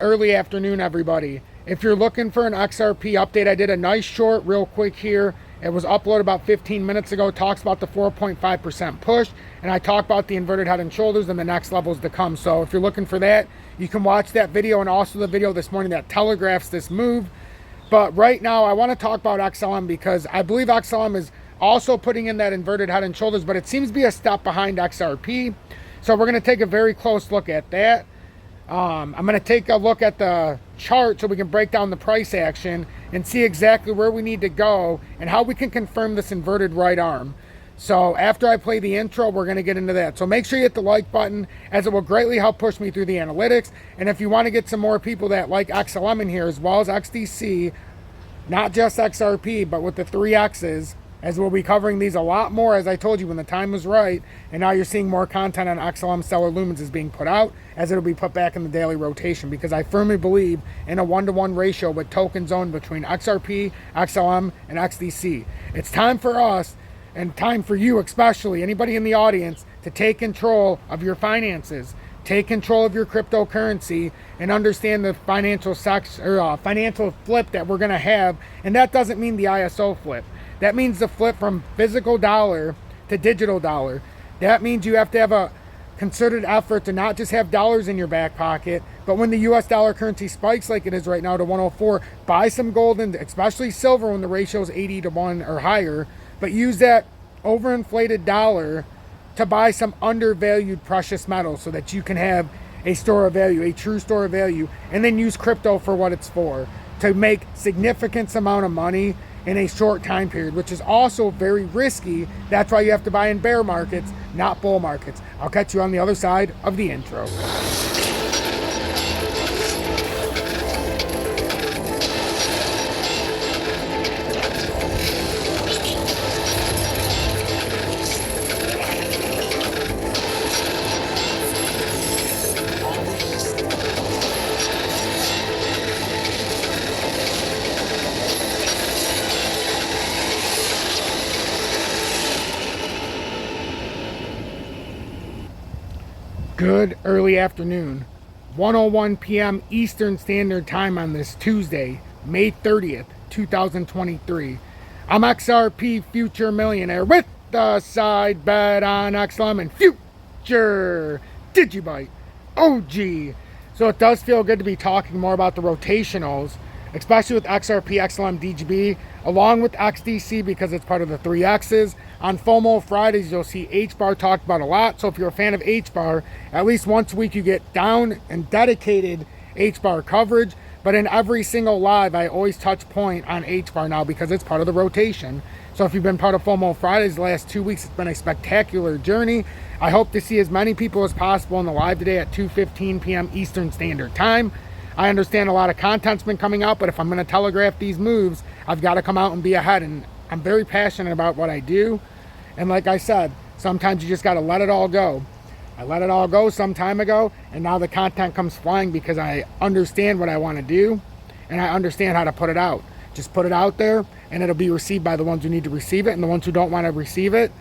early afternoon, everybody. If you're looking for an XRP update, I did a nice short real quick here. It was uploaded about 15 minutes ago. It talks about the 4.5% push, and I talk about the inverted head and shoulders and the next levels to come. So if you're looking for that, you can watch that video, and also the video this morning that telegraphs this move. But right now, I want to talk about XLM because I believe XLM is also putting in that inverted head and shoulders, but it seems to be a step behind XRP. So we're going to take a very close look at that. I'm going to take a look at the chart so we can break down the price action and see exactly where we need to go and how we can confirm this inverted right arm. So after I play the intro, we're going to get into that. So make sure you hit the like button, as it will greatly help push me through the analytics. And if you want to get some more people that like XLM in here, as well as XDC, not just XRP, but with the 3 X's, as we'll be covering these a lot more, as I told you, when the time was right. And now you're seeing more content on XLM Stellar Lumens is being put out, as it'll be put back in the daily rotation, because I firmly believe in a 1-to-1 ratio with tokens owned between XRP, XLM, and XDC. It's time for us, and time for you especially, anybody in the audience, to take control of your finances. Take control of your cryptocurrency and understand the financial financial flip that we're going to have. And that doesn't mean the ISO flip. That means the flip from physical dollar to digital dollar. That means you have to have a concerted effort to not just have dollars in your back pocket, but when the US dollar currency spikes like it is right now to 104, buy some gold and especially silver when the ratio is 80-to-1 or higher, but use that overinflated dollar to buy some undervalued precious metals so that you can have a store of value, a true store of value, and then use crypto for what it's for, to make significant amount of money in a short time period, which is also very risky. That's why you have to buy in bear markets, not bull markets. I'll catch you on the other side of the intro. Good early afternoon, 1:01 p.m. Eastern Standard Time on this Tuesday, May 30th, 2023. I'm XRP Future Millionaire with the side bet on XLM and Future DigiByte OG. So it does feel good to be talking more about the rotationals, especially with XRP, XLM, DGB, along with XDC because it's part of the 3 X's. On FOMO Fridays, you'll see HBAR talked about a lot. So if you're a fan of HBAR, at least once a week you get down and dedicated HBAR coverage. But in every single live, I always touch point on HBAR now because it's part of the rotation. So if you've been part of FOMO Fridays the last 2 weeks, it's been a spectacular journey. I hope to see as many people as possible in the live today at 2:15 p.m. Eastern Standard Time. I understand a lot of content's been coming out, but if I'm going to telegraph these moves, I've got to come out and be ahead. And I'm very passionate about what I do. And like I said, sometimes you just got to let it all go. I let it all go some time ago, and now the content comes flying because I understand what I want to do, and I understand how to put it out. Just put it out there, and it'll be received by the ones who need to receive it, and the ones who don't want to receive it,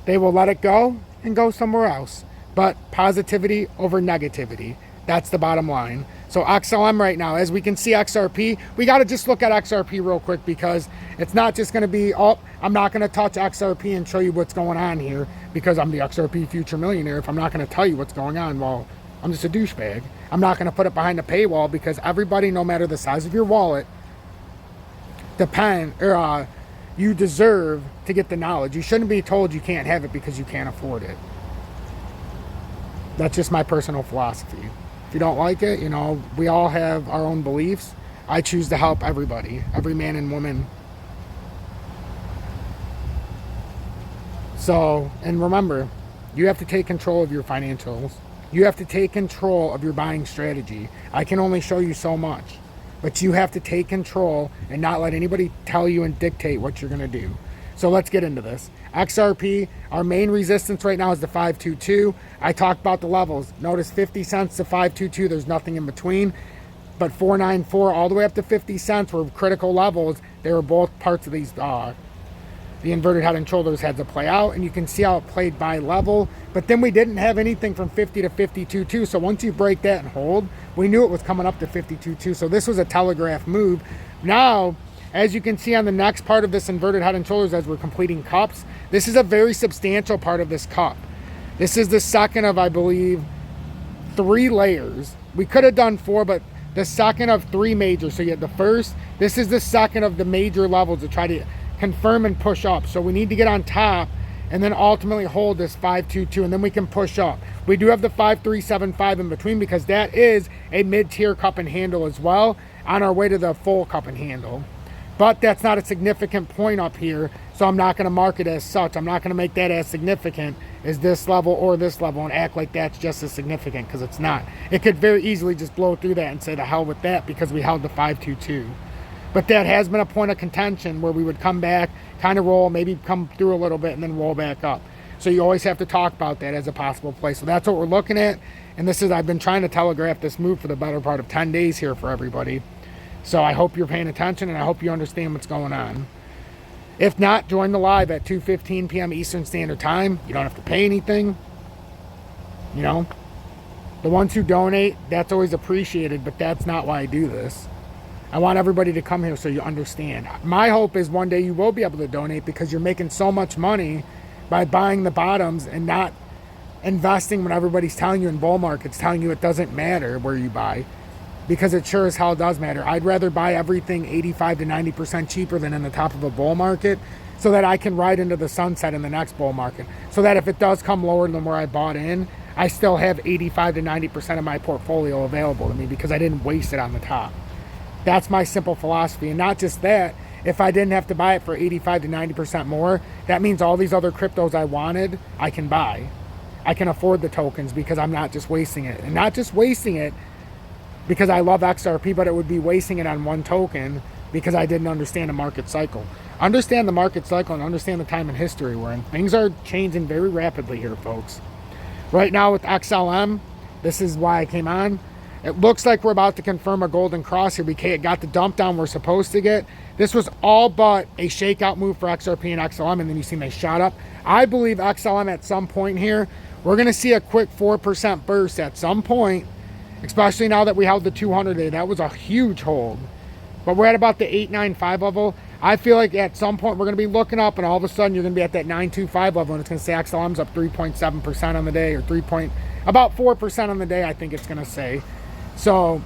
they will let it go and go somewhere else. But positivity over negativity. That's the bottom line. So XLM right now, as we can see XRP, we got to just look at XRP real quick because it's not just going to be, oh, I'm not going to touch XRP and show you what's going on here because I'm the XRP Future Millionaire. If I'm not going to tell you what's going on, well, I'm just a douchebag. I'm not going to put it behind a paywall because everybody, no matter the size of your wallet, you deserve to get the knowledge. You shouldn't be told you can't have it because you can't afford it. That's just my personal philosophy. If you don't like it, you know, we all have our own beliefs. I choose to help everybody, every man and woman. So, and remember, you have to take control of your financials. You have to take control of your buying strategy. I can only show you so much, but you have to take control and not let anybody tell you and dictate what you're going to do. So let's get into this. XRP, our main resistance right now is the 522. I talked about the levels. Notice 50 cents to 522, there's nothing in between. But 494 all the way up to 50 cents were critical levels. They were both parts of these the inverted head and shoulders had to play out, and you can see how it played by level. But then we didn't have anything from 50 to 52.2, so once you break that and hold, we knew it was coming up to 52.2, so this was a telegraph move. Now, as you can see on the next part of this inverted head and shoulders as we're completing cups, this is a very substantial part of this cup. This is the second of, I believe, 3 layers. We could have done 4, but the second of 3 majors. So you had the first, this is the second of the major levels to try to confirm and push up. So we need to get on top and then ultimately hold this 522, and then we can push up. We do have the 5375 in between because that is a mid-tier cup and handle as well on our way to the full cup and handle. But that's not a significant point up here, so I'm not going to mark it as such. I'm not going to make that as significant as this level or this level and act like that's just as significant, because it's not. It could very easily just blow through that and say the hell with that because we held the 522. But that has been a point of contention where we would come back, kind of roll, maybe come through a little bit and then roll back up. So you always have to talk about that as a possible play. So that's what we're looking at. And this is, I've been trying to telegraph this move for the better part of 10 days here for everybody. So I hope you're paying attention and I hope you understand what's going on. If not, join the live at 2:15 p.m. Eastern Standard Time. You don't have to pay anything. You know, the ones who donate, that's always appreciated, but that's not why I do this. I want everybody to come here so you understand. My hope is one day you will be able to donate because you're making so much money by buying the bottoms and not investing when everybody's telling you in bull markets, telling you it doesn't matter where you buy, because it sure as hell does matter. I'd rather buy everything 85 to 90% cheaper than in the top of a bull market so that I can ride into the sunset in the next bull market. So that if it does come lower than where I bought in, I still have 85 to 90% of my portfolio available to me because I didn't waste it on the top. That's my simple philosophy. And not just that, if I didn't have to buy it for 85 to 90% more, that means all these other cryptos I wanted, I can buy. I can afford the tokens because I'm not just wasting it. And not just wasting it because I love XRP, but it would be wasting it on one token because I didn't understand the market cycle. Understand the market cycle and understand the time and history we're in. Things are changing very rapidly here, folks. Right now with XLM, this is why I came on. It looks like we're about to confirm a golden cross here. We got the dump down we're supposed to get. This was all but a shakeout move for XRP and XLM, and then you see they shot up. I believe XLM at some point here, we're going to see a quick 4% burst at some point, especially now that we held the 200-day. That was a huge hold. But we're at about the 895 level. I feel like at some point we're going to be looking up, and all of a sudden you're going to be at that 925 level, and it's going to say XLM's up 3.7% on the day, or about 4% on the day, I think it's going to say. So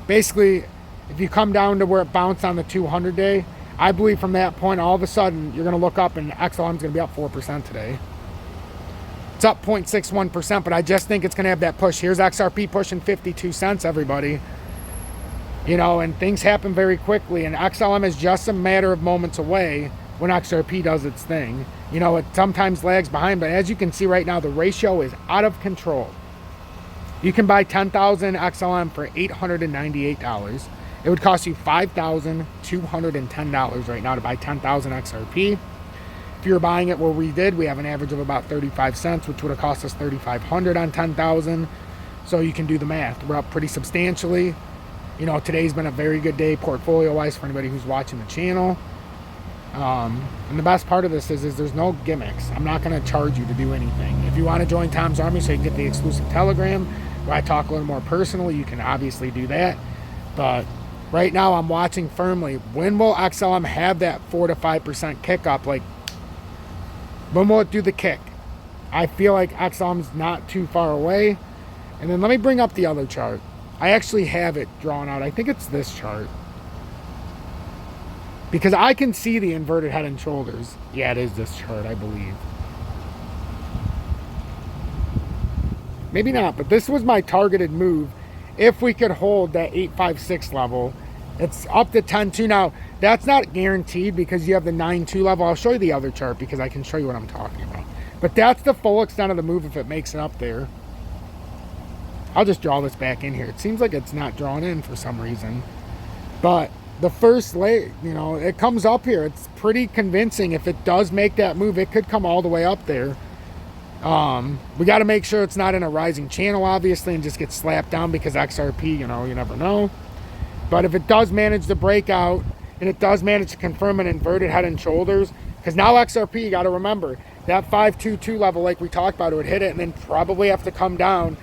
basically, if you come down to where it bounced on the 200-day, I believe from that point, all of a sudden, you're going to look up and XLM's going to be up 4% today. It's up 0.61%, but I just think it's going to have that push. Here's XRP pushing 52 cents, everybody. You know, and things happen very quickly, and XLM is just a matter of moments away when XRP does its thing. You know, it sometimes lags behind, but as you can see right now, the ratio is out of control. You can buy 10,000 XLM for $898. It would cost you $5,210 right now to buy 10,000 XRP. If you're buying it where we did, we have an average of about 35 cents, which would have cost us $3,500 on 10,000. So you can do the math. We're up pretty substantially. You know, today's been a very good day portfolio-wise for anybody who's watching the channel. And the best part of this is there's no gimmicks. I'm not going to charge you to do anything. If you want to join Tom's Army so you can get the exclusive Telegram where I talk a little more personally, you can obviously do that. But right now I'm watching firmly. When will XLM have that 4 to 5% kick up? Like, when will it do the kick? I feel like XLM's not too far away. And then let me bring up the other chart. I actually have it drawn out. I think it's this chart. Because I can see the inverted head and shoulders. Yeah, it is this chart, I believe. Maybe not, but this was my targeted move. If we could hold that 856 level, it's up to 10.2. Now, that's not guaranteed because you have the 9.2 level. I'll show you the other chart because I can show you what I'm talking about. But that's the full extent of the move if it makes it up there. I'll just draw this back in here. It seems like it's not drawn in for some reason. But the first leg, you know, it comes up here. It's pretty convincing. If it does make that move, it could come all the way up there. We got to make sure it's not in a rising channel, obviously, and just get slapped down because XRP, you know, you never know. But if it does manage to break out and it does manage to confirm an inverted head and shoulders, Because now XRP, you got to remember, that 522 level like we talked about, it would hit it and then probably have to come down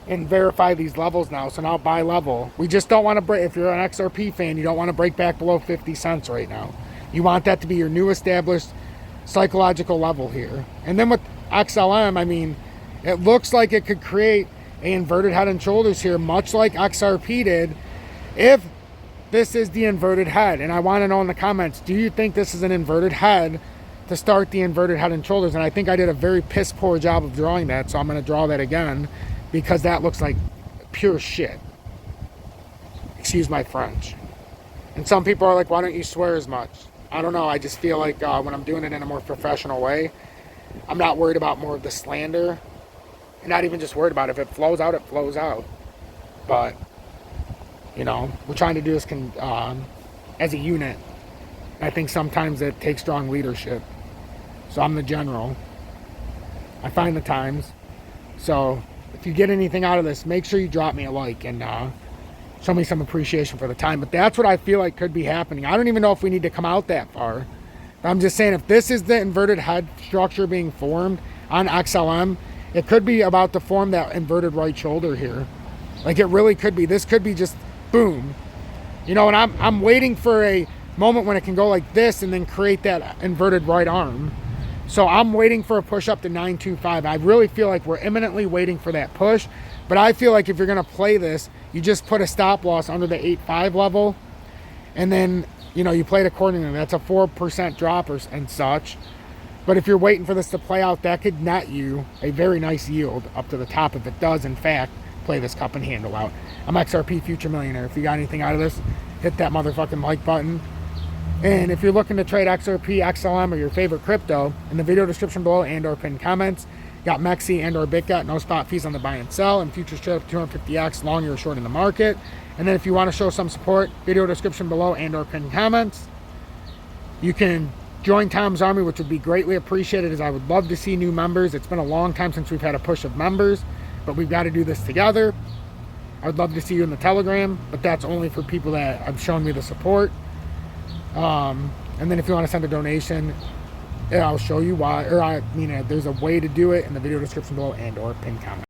and verify these levels now. So now buy level. We just don't want to break, if you're an XRP fan, you don't want to break back below 50 cents right now. You want that to be your new established psychological level here. And then with XLM, I mean, it looks like it could create an inverted head and shoulders here, much like XRP did, if this is the inverted head. And I want to know in the comments, do you think this is an inverted head to start the inverted head and shoulders? And I think I did a very piss poor job of drawing that, so I'm going to draw that again, because that looks like pure shit. Excuse my French. And some people are like, why don't you swear as much? I don't know. I just feel like when I'm doing it in a more professional way, I'm not worried about more of the slander. And not even just worried about it. If it flows out, it flows out. But, you know, we're trying to do this as a unit. I think sometimes it takes strong leadership. So I'm the general. I find the times. So if you get anything out of this, make sure you drop me a like and show me some appreciation for the time. But that's what I feel like could be happening. I don't even know if we need to come out that far. But I'm just saying, if this is the inverted head structure being formed on XLM, it could be about to form that inverted right shoulder here. Like, it really could be. This could be just boom. You know, and I'm waiting for a moment when it can go like this and then create that inverted right arm. So I'm waiting for a push up to 925. I really feel like we're imminently waiting for that push. But I feel like if you're going to play this, you just put a stop loss under the 8.5 level. And then, you know, you play it accordingly. That's a 4% drop and such. But if you're waiting for this to play out, that could net you a very nice yield up to the top if it does, in fact, play this cup and handle out. I'm XRP Future Millionaire. If you got anything out of this, hit that motherfucking like button. And if you're looking to trade XRP, XLM, or your favorite crypto, in the video description below and or pinned comments, got Mexi and or BitGet, no spot fees on the buy and sell, and futures trade up to 250x, long or short in the market. And then if you want to show some support, video description below and or pinned comments. You can join Tom's Army, which would be greatly appreciated, as I would love to see new members. It's been a long time since we've had a push of members, but we've got to do this together. I would love to see you in the Telegram, but that's only for people that have shown me the support. And then if you want to send a donation, I'll show you why, or I mean, there's a way to do it in the video description below and or pinned comment.